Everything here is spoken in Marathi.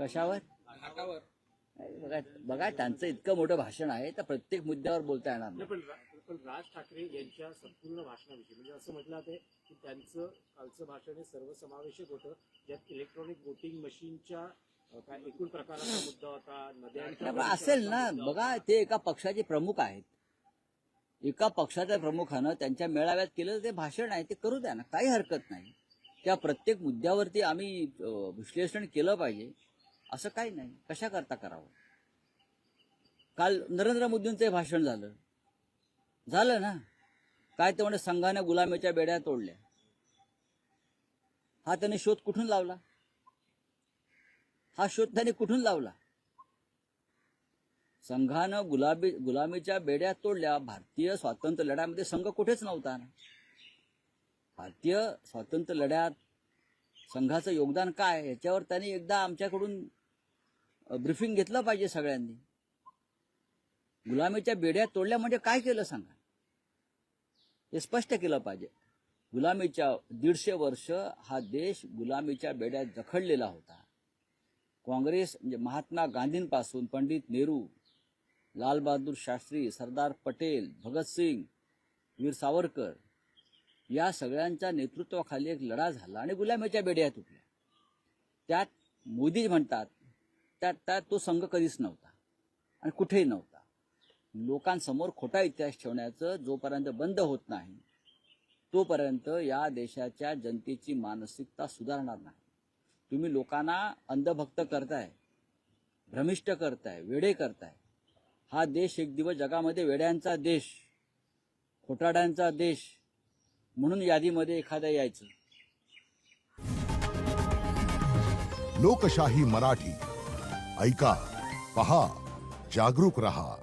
कशावर? बघा बघा त्यांचं इतकं मोठं भाषण आहे तर प्रत्येक मुद्द्यावर बोलता येणार नाही. पण राज ठाकरे यांच्या संपूर्ण भाषणाविषयी म्हणजे असं म्हटलं जाते की त्यांचं कालचं भाषण हे सर्वसमावेशक होतं, ज्यात इलेक्ट्रॉनिक वोटिंग मशीनच्या काय एकूण प्रकाराचा मुद्दा होता, नद्यांच्या असेल ना. बघा ते एका पक्षाचे प्रमुख आहेत. एका पक्षाच्या प्रमुखानं त्यांच्या मेळाव्यात केलं ते भाषण आहे, ते करू द्या ना, काही हरकत नाही. त्या प्रत्येक मुद्द्यावरती आम्ही विश्लेषण केलं पाहिजे असं काही नाही. कशा करता करावं? काल नरेंद्र मोदींचं भाषण झालं ना. काय ते म्हणे संघाने गुलामीच्या बेड्या तोडल्या. हा त्यांनी शोध कुठून लावला? हा शोध त्यांनी कुठून लावला? संघानं गुलामीच्या बेड्या तोडल्या. भारतीय स्वातंत्र्य लढ्यामध्ये संघ कुठेच नव्हता ना. भारतीय स्वातंत्र्य लढ्यात संघाचं योगदान काय याच्यावर त्यांनी एकदा आमच्याकडून ब्रीफिंग घेतलं पाहिजे सगळ्यांनी. गुलामीच्या बेड्या तोडल्या म्हणजे काय केलं सांगा, हे स्पष्ट केलं पाहिजे. गुलामीच्या 150 वर्ष हा देश गुलामीच्या बेड्यात जखडलेला होता. काँग्रेस म्हणजे महात्मा गांधींपासून पंडित नेहरू, लालबहादूर शास्त्री, सरदार पटेल, भगतसिंग, वीर सावरकर या सगळ्यांच्या नेतृत्वाखाली एक लढा झाला आणि गुलामीच्या बेड्या तुटल्या. त्यात मोदी म्हणतात त्यात तो संघ कधीच नव्हता आणि कुठेही नव्हता. लोकांसमोर खोटा इतिहास ठेवण्याचं जोपर्यंत बंद होत नाही तोपर्यंत या देशाच्या जनतेची मानसिकता सुधारणार नाही. तुम्ही लोकांना अंधभक्त करताय, भ्रमिष्ट करताय, वेडे करताय. हा देश एक दिवस जगामध्ये वेड्यांचा देश, खोटाड्यांचा देश म्हणून यादीमध्ये एखाद्या यायचं. लोकशाही मराठी ऐका, पहा, जागरूक रहा.